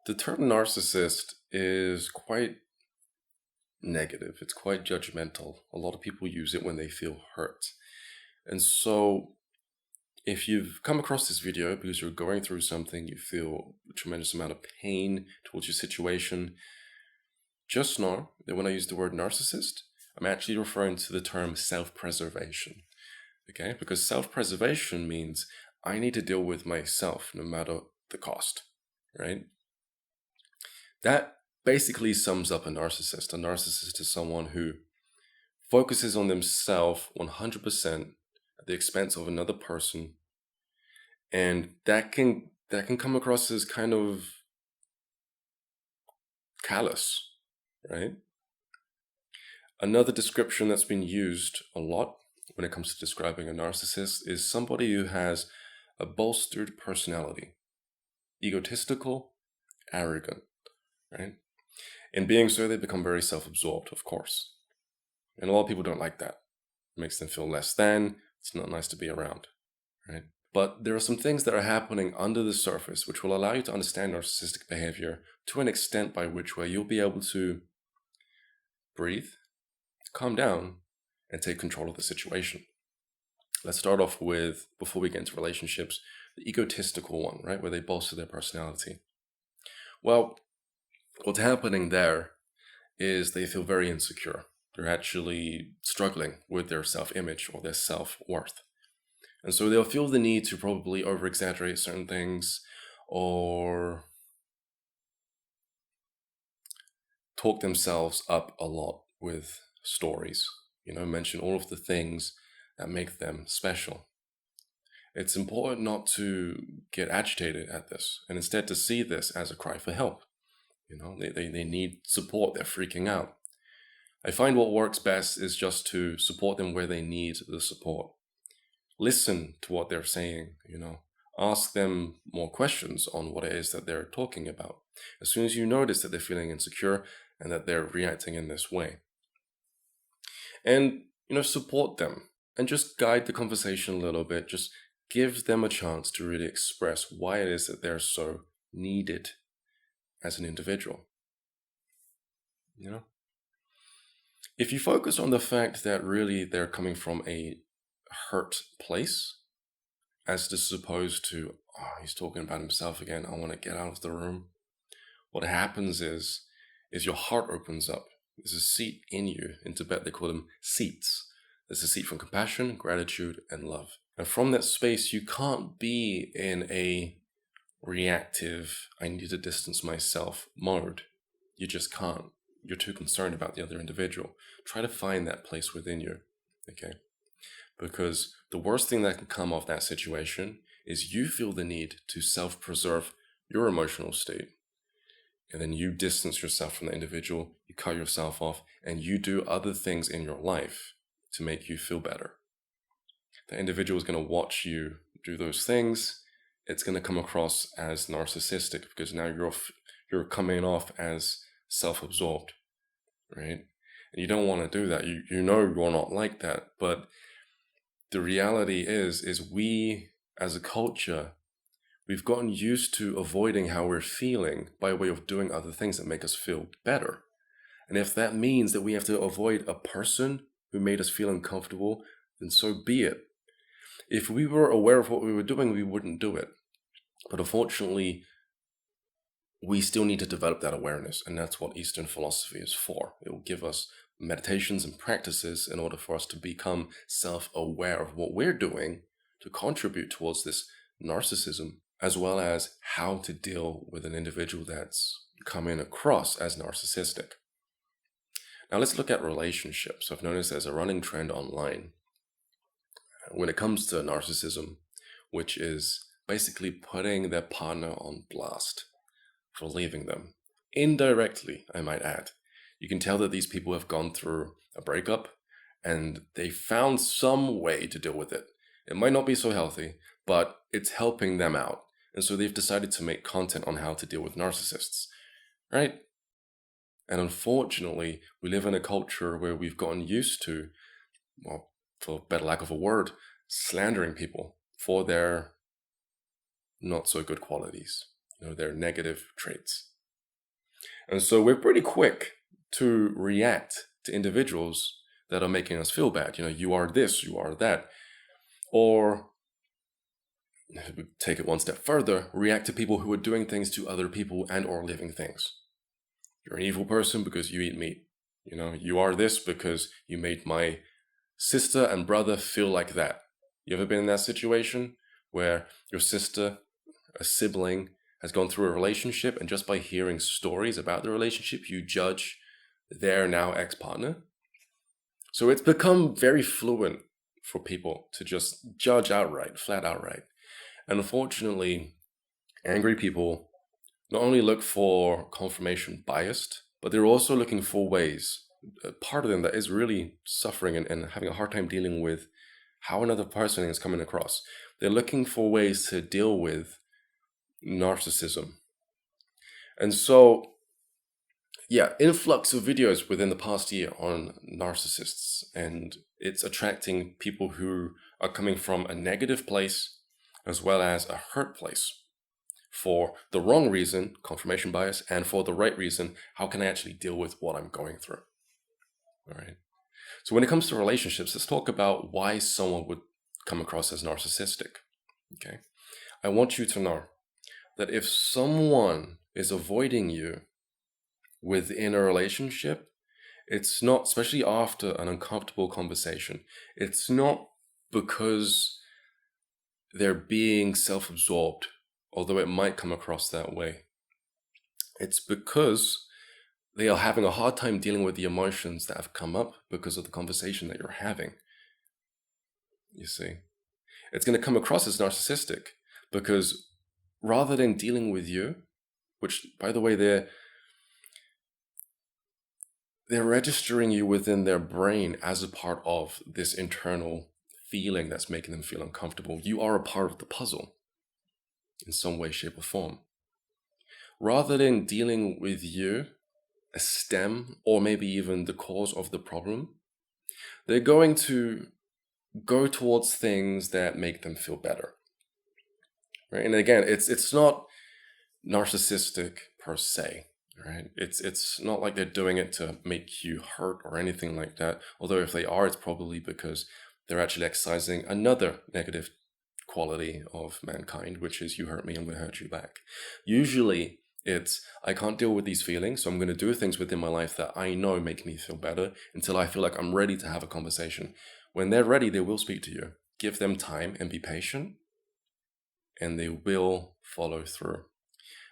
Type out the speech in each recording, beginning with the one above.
The term narcissist is quite negative. It's quite judgmental. A lot of people use it when they feel hurt. And so, if you've come across this video because you're going through something, you feel a tremendous amount of pain towards your situation, just know that when I use the word narcissist, I'm actually referring to the term self-preservation. Okay? Because self-preservation means I need to deal with myself no matter the cost, right? That basically sums up a narcissist. A narcissist is someone who focuses on themselves 100% at the expense of another person, and that can come across as kind of callous, right? Another description that's been used a lot when it comes to describing a narcissist is somebody who has a bolstered personality, egotistical, arrogant, right? In being so, they become very self-absorbed, of course. And a lot of people don't like that. It makes them feel less than. It's not nice to be around, right? But there are some things that are happening under the surface which will allow you to understand narcissistic behavior to an extent by which where you'll be able to breathe, calm down, and take control of the situation. Let's start off with, before we get into relationships, the egotistical one, right? Where they bolster their personality. Well, what's happening there is they feel very insecure. They're actually struggling with their self-image or their self-worth. And so they'll feel the need to probably over-exaggerate certain things or talk themselves up a lot with stories, mention all of the things that make them special. It's important not to get agitated at this and instead to see this as a cry for help. They need support. They're freaking out. I find what works best is just to support them where they need the support. Listen to what they're saying, ask them more questions on what it is that they're talking about. As soon as you notice that they're feeling insecure and that they're reacting in this way. And, support them and just guide the conversation a little bit. Just give them a chance to really express why it is that they're so needed as an individual. If you focus on the fact that really they're coming from a hurt place, as opposed to, oh, he's talking about himself again, I want to get out of the room. What happens is your heart opens up. There's a seat in you. In Tibet, they call them seats. There's a seat from compassion, gratitude, and love. And from that space, you can't be in a reactive, I need to distance myself mode. You just can't. You're too concerned about the other individual. Try to find that place within you, okay? Because the worst thing that can come off that situation is you feel the need to self-preserve your emotional state. And then you distance yourself from the individual, you cut yourself off, and you do other things in your life to make you feel better. The individual is going to watch you do those things. It's going to come across as narcissistic because now you're coming off as self-absorbed, right? And you don't want to do that. You know you're not like that, but the reality is we as a culture, we've gotten used to avoiding how we're feeling by way of doing other things that make us feel better. And if that means that we have to avoid a person who made us feel uncomfortable, then so be it. If we were aware of what we were doing, we wouldn't do it. But unfortunately, we still need to develop that awareness, and that's what Eastern philosophy is for. It will give us meditations and practices in order for us to become self-aware of what we're doing to contribute towards this narcissism, as well as how to deal with an individual that's coming across as narcissistic. Now let's look at relationships. I've noticed there's a running trend online when it comes to narcissism, which is basically putting their partner on blast for leaving them. Indirectly, I might add. You can tell that these people have gone through a breakup and they found some way to deal with it. It might not be so healthy, but it's helping them out. And so they've decided to make content on how to deal with narcissists, right? And unfortunately, we live in a culture where we've gotten used to, well, for better lack of a word, slandering people for their not so good qualities, their negative traits. And so we're pretty quick to react to individuals that are making us feel bad. You are this, you are that. Or take it one step further, react to people who are doing things to other people and or living things. You're an evil person because you eat meat. You are this because you made my sister and brother feel like that. You ever been in that situation where your sister, a sibling, has gone through a relationship, and just by hearing stories about the relationship, you judge their now ex-partner? So it's become very fluent for people to just judge outright, flat outright. And unfortunately, angry people not only look for confirmation biased, but they're also looking for ways, part of them that is really suffering and having a hard time dealing with how another person is coming across. They're looking for ways to deal with narcissism. And so, yeah, influx of videos within the past year on narcissists, and it's attracting people who are coming from a negative place as well as a hurt place. For the wrong reason, confirmation bias, and for the right reason, how can I actually deal with what I'm going through? All right. So when it comes to relationships, let's talk about why someone would come across as narcissistic. Okay. I want you to know that if someone is avoiding you within a relationship, it's not, especially after an uncomfortable conversation, it's not because they're being self-absorbed, although it might come across that way. It's because they are having a hard time dealing with the emotions that have come up because of the conversation that you're having. You see, it's going to come across as narcissistic because rather than dealing with you, which, by the way, they're registering you within their brain as a part of this internal feeling that's making them feel uncomfortable. You are a part of the puzzle in some way, shape, or form. Rather than dealing with you, a stem, or maybe even the cause of the problem, they're going to go towards things that make them feel better. Right? And again, it's not narcissistic per se. Right? It's not like they're doing it to make you hurt or anything like that. Although if they are, it's probably because they're actually exercising another negative quality of mankind, which is you hurt me, I'm going to hurt you back. Usually it's I can't deal with these feelings, so I'm going to do things within my life that I know make me feel better until I feel like I'm ready to have a conversation. When they're ready, they will speak to you. Give them time and be patient, and they will follow through.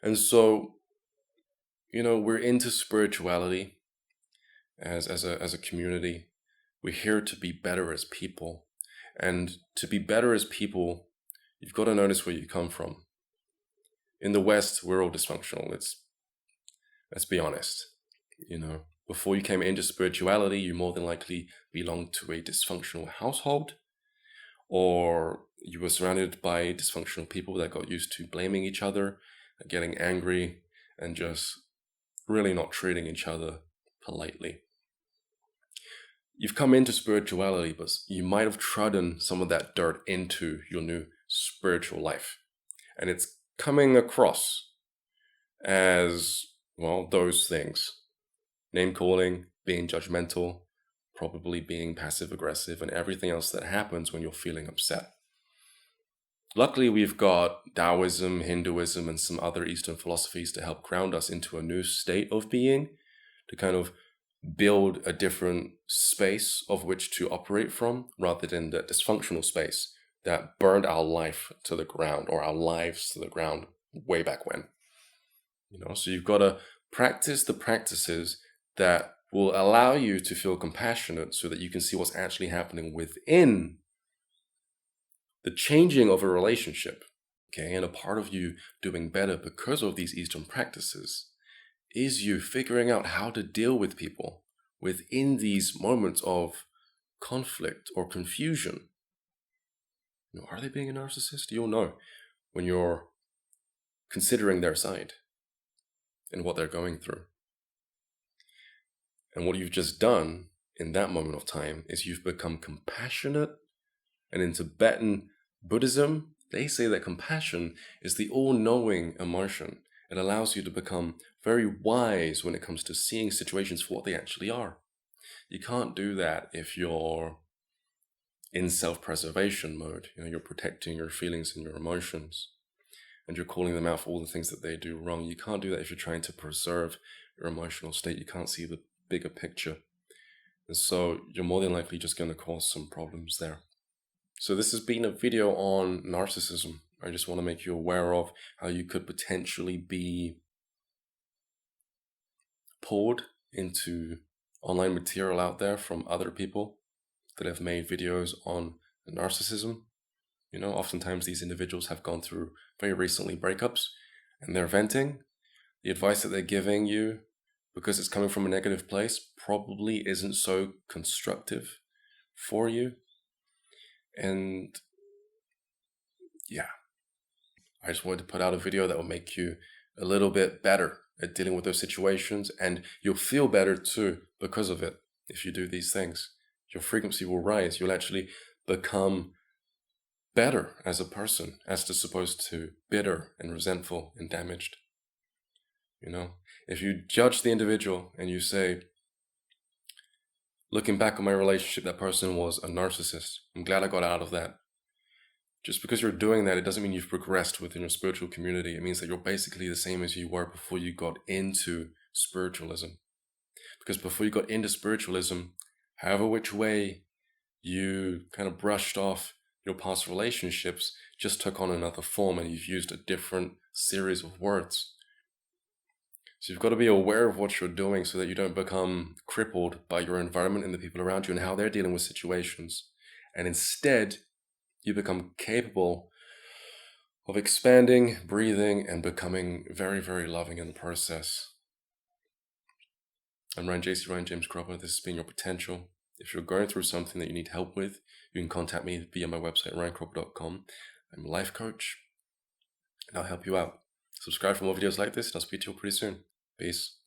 And so, we're into spirituality as a community. We're here to be better as people. And to be better as people, you've got to notice where you come from. In the West, we're all dysfunctional. Let's be honest. Before you came into spirituality, you more than likely belonged to a dysfunctional household, or you were surrounded by dysfunctional people that got used to blaming each other, getting angry, and just really not treating each other politely. You've come into spirituality, but you might have trodden some of that dirt into your new spiritual life. And it's coming across as, well, those things. Name calling, being judgmental, probably being passive aggressive, and everything else that happens when you're feeling upset. Luckily, we've got Taoism, Hinduism, and some other Eastern philosophies to help ground us into a new state of being, to kind of build a different space of which to operate from, rather than the dysfunctional space that burned our life to the ground, or our lives to the ground way back when. So you've got to practice the practices that will allow you to feel compassionate so that you can see what's actually happening within the changing of a relationship. Okay, and a part of you doing better because of these Eastern practices is you figuring out how to deal with people within these moments of conflict or confusion. Are they being a narcissist? You'll know when you're considering their side and what they're going through. And what you've just done in that moment of time is you've become compassionate. And in Tibetan Buddhism, they say that compassion is the all-knowing emotion. It allows you to become very wise when it comes to seeing situations for what they actually are. You can't do that if you're in self-preservation mode. You're protecting your feelings and your emotions, and you're calling them out for all the things that they do wrong. You can't do that if you're trying to preserve your emotional state. You can't see the bigger picture. And so you're more than likely just going to cause some problems there. So this has been a video on narcissism. I just want to make you aware of how you could potentially be pulled into online material out there from other people that have made videos on narcissism. Oftentimes these individuals have gone through very recently breakups and they're venting. The advice that they're giving you, because it's coming from a negative place, probably isn't so constructive for you. And yeah, I just wanted to put out a video that will make you a little bit better at dealing with those situations, and you'll feel better too because of it. If you do these things, your frequency will rise. You'll actually become better as a person, as opposed to bitter and resentful and damaged. If you judge the individual and you say, looking back on my relationship, that person was a narcissist. I'm glad I got out of that. Just because you're doing that, it doesn't mean you've progressed within your spiritual community. It means that you're basically the same as you were before you got into spiritualism. Because before you got into spiritualism, however which way you kind of brushed off your past relationships just took on another form, and you've used a different series of words. So you've got to be aware of what you're doing so that you don't become crippled by your environment and the people around you and how they're dealing with situations. And instead, you become capable of expanding, breathing, and becoming very, very loving in the process. I'm Ryan James Cropper. This has been Your Potential. If you're going through something that you need help with, you can contact me via my website, ryancropper.com. I'm a life coach, and I'll help you out. Subscribe for more videos like this, and I'll speak to you pretty soon. Peace.